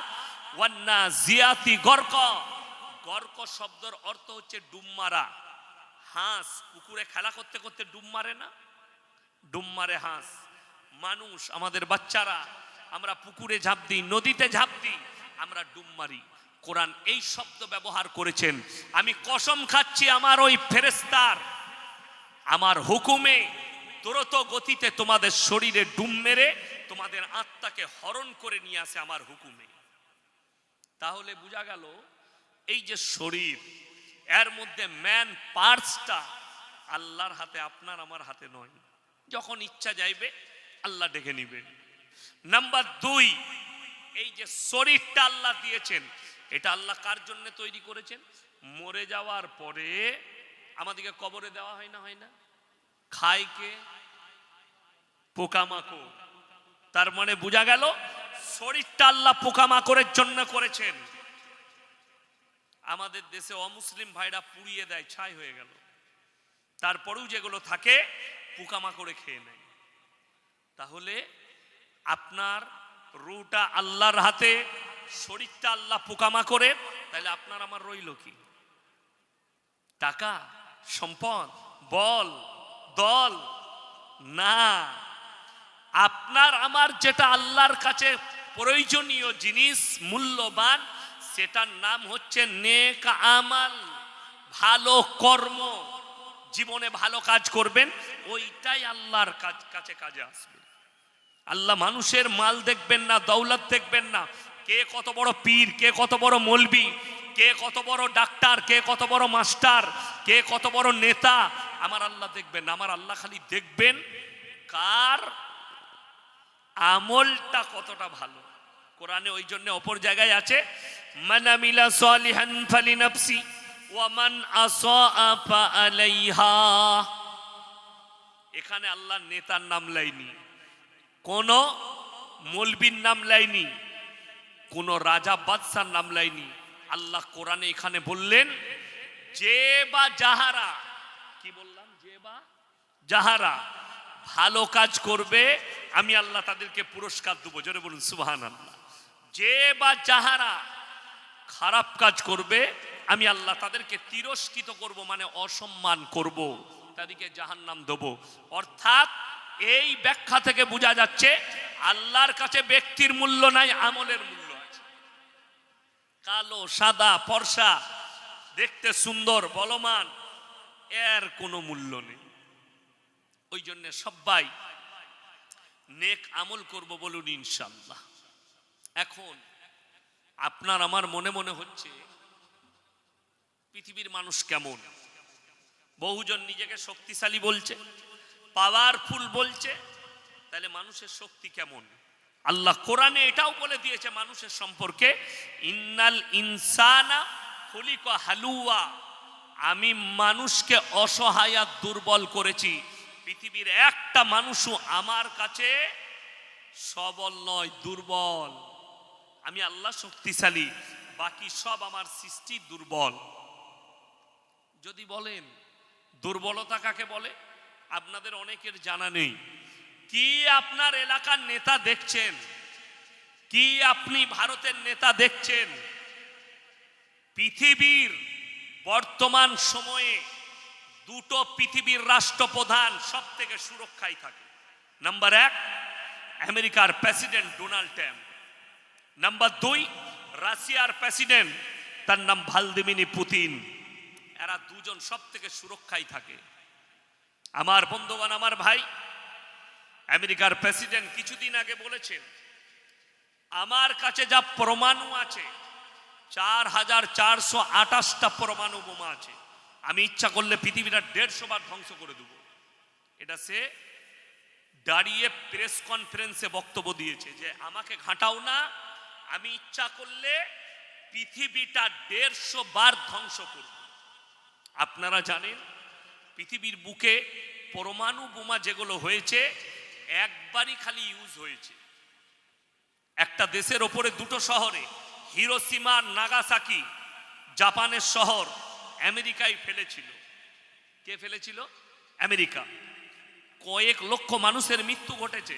A: ওয়ান্না জিয়াতি গরক। গরক শব্দের অর্থ হচ্ছে ডুব মারা। হাঁস পুকুরে খেলা করতে করতে ডুব মারে না? ডুব মারে হাঁস। মানুষ, আমাদের বাচ্চারা, আমরা পুকুরে ঝাঁপ দিই, নদীতে ঝাঁপ দিই, আমরা ডুব মারি। কোরআন এই শব্দ ব্যবহার করেছেন। আমি কসম খাচ্ছি, আমার ওই ফেরেশতার আমার হুকুমে দ্রুত গতিতে তোমাদের শরীরে ডুব মেরে তোমাদের আত্মাকে হরণ করে নিয়ে আসে আমার হুকুমে। তাহলে বোঝা গেল এই যে শরীর, এর মধ্যে ম্যান পার্টসটা আল্লাহর হাতে, আপনার আমার হাতে নয়। যখন ইচ্ছা যাইবে আল্লাহ ডেকে নিবেন। নাম্বার 2, এই যে শরীরটা আল্লাহ দিয়েছেন, এটা আল্লাহ কার জন্য তৈরি করেছেন? মরে যাওয়ার পরে আমাদেরকে কবরে দেওয়া হয় না, হয় না? খায় কে? পোকামাকড়। তার মানে বোঝা গেল শরীরটা আল্লাহ পোকামাকড়ের জন্য করেছেন। আমাদের দেশে অমুসলিম ভাইরা পুড়িয়ে দেয়, ছাই হয়ে গেল, তারপরেও যেগুলো থাকে পোকামাকড়ে খেয়ে নেয়। তাহলে আপনার রূহটা আল্লাহর হাতে, শরীরটা আল্লাহ পোকামাকড়ের, তাহলে আপনার আমার রইল কি? টাকা, সম্পদ, বল, দল? না, আপনার আমার যেটা আল্লাহর কাছে প্রয়োজনীয় জিনিস, মূল্যবান, সেটার নাম হচ্ছে নেক আমাল, ভালো কর্ম। জীবনে ভালো কাজ করবেন, ওইটাই আল্লাহর কাছে কাজে আসবে। আল্লাহ মানুষের মাল দেখবেন না, দৌলত দেখবেন না, কে কত বড় পীর, কে কত বড় মৌলবি, কে কত বড় ডাক্তার, কে কত বড় মাস্টার, কে কত বড় নেতা, আমার আল্লাহ দেখবেন না। আমার আল্লাহ খালি দেখবেন কার আমলটা কতটা ভালো। কোরআনে ওই জন্য অপর জায়গায় আছে, মান আমিলা সালিহান ফালিনাফসি ওয়া মান আসা ফাআলাইহা। এখানে আল্লাহ নেতার নাম লাইনি, কোন মৌলবীর নাম লাইনি, কোন রাজা বাদশার নাম লাইনি। আল্লাহ কোরআনে এখানে বললেন যে বা যাহারা, কি বললাম, যে বা যাহারা ভালো কাজ করবে আমি আল্লাহ তাদেরকে পুরস্কার দেবো। জোরে বলুন সুবহানাল্লাহ। যে বা যাহারা খারাপ কাজ করবে আমি আল্লাহ তাদেরকে তিরস্কৃত করব, মানে অসম্মান করব, তাদেরকে জাহান্নাম দেব। অর্থাৎ এই ব্যাখ্যা থেকে বোঝা যাচ্ছে আল্লাহর কাছে ব্যক্তির মূল্য নাই, আমলের মূল্য আছে। কালো সাদা ফর্সা, দেখতে সুন্দর বলমান, এর কোনো মূল্য নেই। ওই জন্য সবাই নেক আমল করব, বলুন ইনশাআল্লাহ। এখন আপনার আমার মনে মনে হচ্ছে পৃথিবীর মানুষ কেমন? বহুজন নিজেকে শক্তিশালী বলছে, পাওয়ারফুল বলছে, তাহলে মানুষের শক্তি কেমন? আল্লাহ কোরআনে এটাও বলে দিয়েছে মানুষের সম্পর্কে, ইন্নাল ইনসানা খুলিকা হালুয়া, আমি মানুষকে অসহায় আর দুর্বল করেছি। পৃথিবীর একটা মানুষও আমার কাছে সবল নয়, দুর্বল। আমি আল্লাহ শক্তিশালী, বাকি সব আমার সৃষ্টি দুর্বল। যদি বলেন দুর্বলতা কাকে বলে, আপনাদের অনেকের জানা নেই। কি আপনার এলাকার নেতা দেখছেন, কি আপনি ভারতের নেতা দেখছেন? পৃথিবীর বর্তমান সময়ে দুটো পৃথিবীর রাষ্ট্রপ্রধান সব থেকে সুরক্ষায় থাকে। নাম্বার 1 আমেরিকার প্রেসিডেন্ট ডোনাল্ড ট্রাম্প, নাম্বার 2 রাশিয়ার প্রেসিডেন্ট, তার নাম ভ্লাদিমির পুতিন। এরা দুজন সব থেকে সুরক্ষায় থাকে। আমার বন্ধুগণ, আমার ভাই, আমেরিকার প্রেসিডেন্ট কিছুদিন আগে বলেছেন, আমার কাছে যা পরমাণু আছে 4428টা পরমাণু বোমা আছে, আমি ইচ্ছা করলে পৃথিবীটা 150 বার ধ্বংস করে দেব। এটা সে দাঁড়িয়ে প্রেস কনফারেন্সে বক্তব্য দিয়েছে যে আমাকে ঘাঁটাও না, আমি ইচ্ছা করলে পৃথিবীটা 150 বার ধ্বংস করব। আপনারা জানেন পৃথিবীর বুকে পরমাণু বোমা যেগুলো হয়েছে একবারই খালি ইউজ হয়েছে। একটা দেশের ওপরে দুটো শহরে, হিরোশিমা নাগাসাকি, জাপানের শহর, আমেরিকায় ফেলেছিল। কে ফেলেছিল? আমেরিকা। কয়েক লক্ষ মানুষের মৃত্যু ঘটেছে।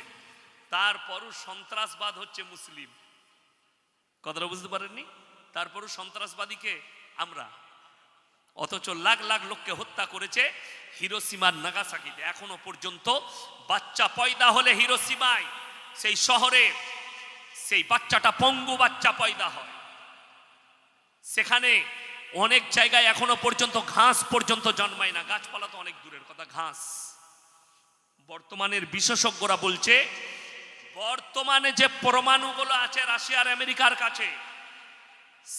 A: তারপরও সন্ত্রাসবাদ হচ্ছে মুসলিম। কথাটা বুঝতে পারেননি? তারপরও সন্ত্রাসবাদীকে আমরা, অথচ লাখ লাখ লোককে হত্যা করেছে হিরোশিমার নাগাসাকিতে। এখনো পর্যন্ত বাচ্চা পয়দা হলে হিরোশিমায়, সেই শহরে, সেই বাচ্চাটা পঙ্গু বাচ্চা পয়দা হয়। সেখানে অনেক জায়গায় এখনো পর্যন্ত ঘাস পর্যন্ত জন্মায় না, গাছপালা তো অনেক দূরের কথা, ঘাস। বর্তমানের বিশেষজ্ঞরা বলছে বর্তমানে যে পরমাণুগুলো আছে রাশিয়ার আমেরিকার কাছে,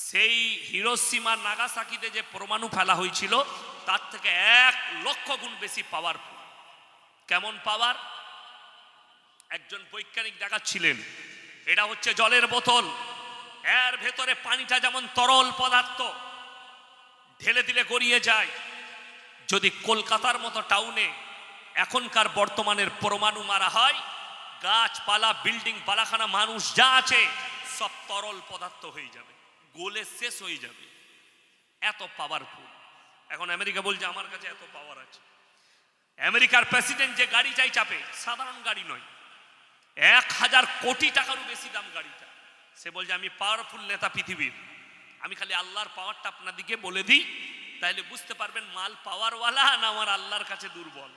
A: সেই হিরোশিমা নাগাসাকিতে যে পরমাণু ফেলা হয়েছিল তার থেকে 1 লক্ষ গুণ বেশি পাওয়ারফুল। কেমন পাওয়ার? একজন বৈজ্ঞানিক দেখাচ্ছিলেন, এটা হচ্ছে জলের বোতল, এর ভেতরে পানিটা যেমন তরল পদার্থ, ঢেলে দিলে গড়িয়ে যায়। যদি কলকাতার মতো টাউনে এখনকার বর্তমানের পরমাণু মারা হয়, গাছপালা, বিল্ডিং, বালাখানা, মানুষ যা আছে সব তরল পদার্থ হয়ে যাবে, গলে শেষ হয়ে যাবে। এত পাওয়ারফুল। এখন আমেরিকা বলছে আমার কাছে এত পাওয়ার আছে। আমেরিকার প্রেসিডেন্ট যে গাড়ি চাই চাপে, সাধারণ গাড়ি নয়, 1000 কোটি টাকারও বেশি দাম গাড়িটা। সে বলছে আমি পাওয়ারফুল নেতা পৃথিবীর, আমি খালি আল্লাহর পাওয়ারটা আপনাদেরকে বলে দিই, তাইলে বুঝতে পারবেন মাল পাওয়ারওয়ালা না আমার আল্লাহর কাছে দুর্বল।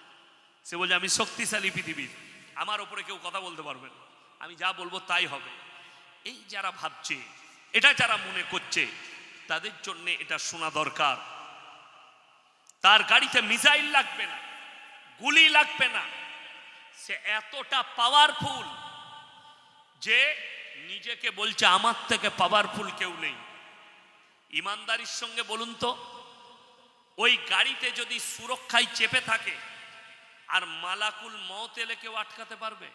A: সে বলছে আমি শক্তিশালী পৃথিবীর, আমার উপরে কেউ কথা বলতে পারবে না, আমি যা বলবো তাই হবে। এই যারা ভাবছে, এটা যারা মনে করছে, তাদের জন্য এটা শোনা দরকার। তার গাড়িতে মিসাইল লাগবে না, গুলি লাগবে না, সে এতটা পাওয়ারফুল যে নিজেকে বলছে আমার থেকে পাওয়ারফুল কেউ নেই। ইমানদারির সঙ্গে বলুন তো, ওই গাড়িতে যদি সুরক্ষায় চেপে থাকে আর মালাকুল মউত এলে কেউ আটকাতে পারবে?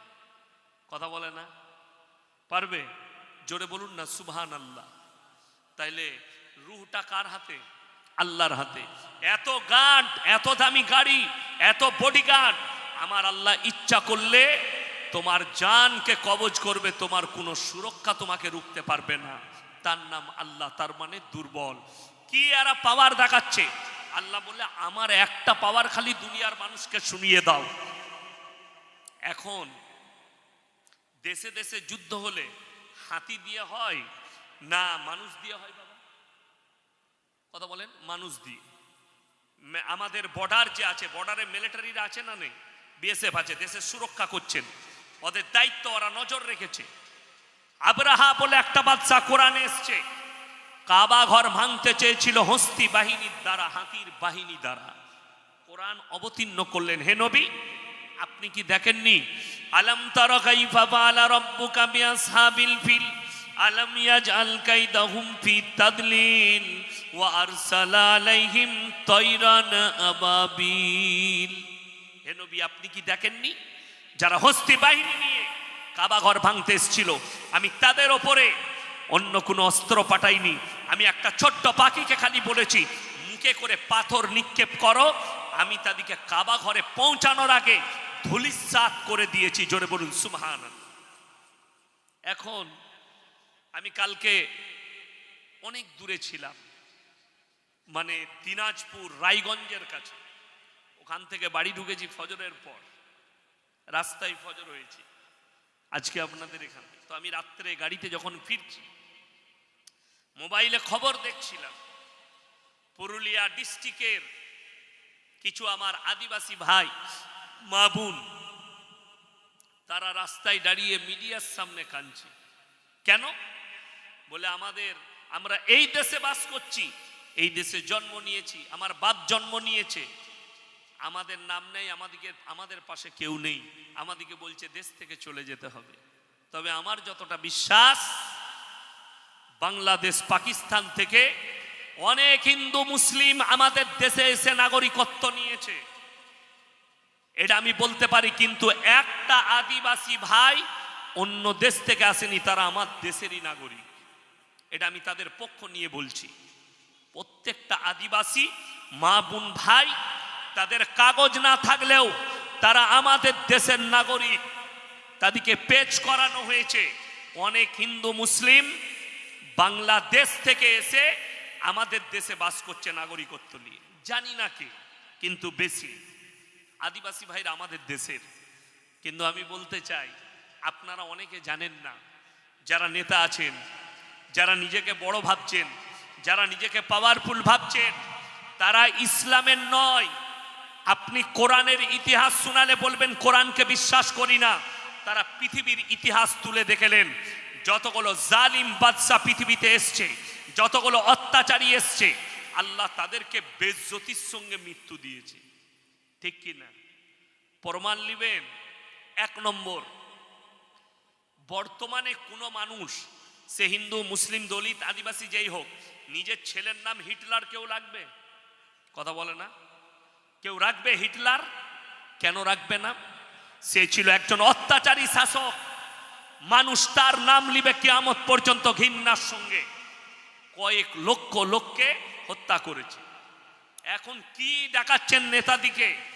A: কথা বলে না, পারবে? জোরে বলুন না সুবহানাল্লাহ। তাইলে রূহটা কার হাতে? আল্লাহর হাতে। এত গার্ড, এত দামি গাড়ি, এত বডিগার্ড, আমার আল্লাহ ইচ্ছা করলে তোমার জানকে কবজ করবে, তোমার কোনো সুরক্ষা তোমাকে রুখতে পারবে না। তার নাম আল্লাহ, তার মানে দুর্বল। কি এরা পাওয়ার দেখাচ্ছে। আল্লাহ বলে আমার একটা পাওয়ার খালি দুনিয়ার মানুষকে শুনিয়ে দাও। এখন দেশে দেশে যুদ্ধ হলে হাতি দিয়ে হয় না মানুষ দিয়ে হয় বাবা? কথা বলেন, মানুষ দিয়ে। আমাদের বর্ডার যে আছে, বর্ডারে মিলিটারিরা আছে না নেই? বিএসএফ আছে, দেশের সুরক্ষা করছেন, ওদের দায়িত্ব ওরা নজর রেখেছে। আবরাহা বলে একটা বাদশা কোরআনে এসছে, কাবা ঘর ভাঙতে চেয়েছিল হস্তি বাহিনীর দ্বারা, হাতির বাহিনী দ্বারা। কোরআন অবতীর্ণ করলেন, হে নবী আপনি কি দেখেননি? আলাম তারা কাইফা ফাআলা রাব্বুকা বিআসহাবিল ফিল আলাম ইয়াজআল কাইদাহুম ফি তাদলিল ওয়া আরসালা আলাইহিম তায়রান আবাবিল। হে নবী আপনি কি দেখেননি যারা হস্তি বাহিনী নিয়ে কাবা ঘর ভাঙতে এসেছিল, আমি তাদের ওপরে অন্য কোনো অস্ত্র পাঠাইনি, আমি একটা ছোট্ট পাখিকে খালি বলেছি মুখে করে পাথর নিক্ষেপ করো, আমি তাদেরকে কাবা ঘরে পৌঁছানোর আগে ধূলিসাৎ করে দিয়েছি। জোরে বলুন সুবহানাল্লাহ। এখন আমি কালকে অনেক দূরে ছিলাম, মানে দিনাজপুর রায়গঞ্জের কাছে, ওখান থেকে বাড়ি ঢুকেছি ফজরের পর, রাস্তায় ফজর হয়েছে আজকে আপনাদের এখানে। তো আমি রাত্রে গাড়িতে যখন ফিরছি মোবাইলে খবর দেখছিলাম, পুরুলিয়া ডিস্ট্রিক্টের কিছু আমার আদিবাসী ভাই মা বোন তারা রাস্তায় দাঁড়িয়ে মিডিয়ার সামনে কাঁদছে। কেন? বলে আমরা এই দেশে বাস করছি, এই দেশে জন্ম নিয়েছি, আমার বাপ জন্ম নিয়েছে, আমাদের নাম নেই, আমাদের পাশে কেউ নেই, আমাদেরকে বলছে দেশ থেকে চলে যেতে হবে। তবে আমার যতটা বিশ্বাস, বাংলাদেশ পাকিস্তান থেকে অনেক হিন্দু মুসলিম আমাদের দেশে এসে নাগরিকত্ব নিয়েছে, এটা আমি বলতে পারি। কিন্তু একটা আদিবাসী ভাই অন্য দেশ থেকে আসেনি, তারা আমার দেশেরই নাগরিক, এটা আমি তাদের পক্ষ নিয়ে বলছি। প্রত্যেকটা আদিবাসী মা বোন ভাই, তাদের কাগজ না থাকলেও তারা আমাদের দেশের নাগরিক, তাদেরকে পেশ করানো হয়েছে। অনেক হিন্দু মুসলিম বাংলাদেশ থেকে এসে আমাদের দেশে বাস করছে নাগরিকত্ব নিয়ে, জানি না কে, কিন্তু বেশি আদিবাসী ভাইরা আমাদের দেশের। কিন্তু আমি বলতে চাই, আপনারা অনেকে জানেন না, যারা নেতা আছেন, যারা নিজেকে বড় ভাবছেন, যারা নিজেকে পাওয়ারফুল ভাবছেন, তারা ইসলামের নয়। আপনি কোরআনের ইতিহাস শোনালে বলবেন কোরআনকে বিশ্বাস করি না। তারা পৃথিবীর ইতিহাস তুলে দেখলেন, যতগুলো জালিম বাদশা পৃথিবীতে এসছে, যতগুলো অত্যাচারী এসছে, আল্লাহ তাদেরকে বেইজ্জতির সঙ্গে মৃত্যু দিয়েছে, ঠিক কি না? প্রমাণ নেবেন। 1 নম্বর, বর্তমানে কোনো মানুষ, সে হিন্দু মুসলিম দলিত আদিবাসী যেই হোক, নিজের ছেলের নাম হিটলার কেউ রাখবে? কথা বলে না? কেউ রাখবে হিটলার? কেন রাখবে না? সে ছিল একজন অত্যাচারী শাসক, মানুষ তার নাম লিবে কিয়ামত পর্যন্ত ঘৃণার সঙ্গে। কয়েক লক্ষ লোককে হত্যা করেছে। এখন কি দেখাচ্ছেন নেতাদিকে?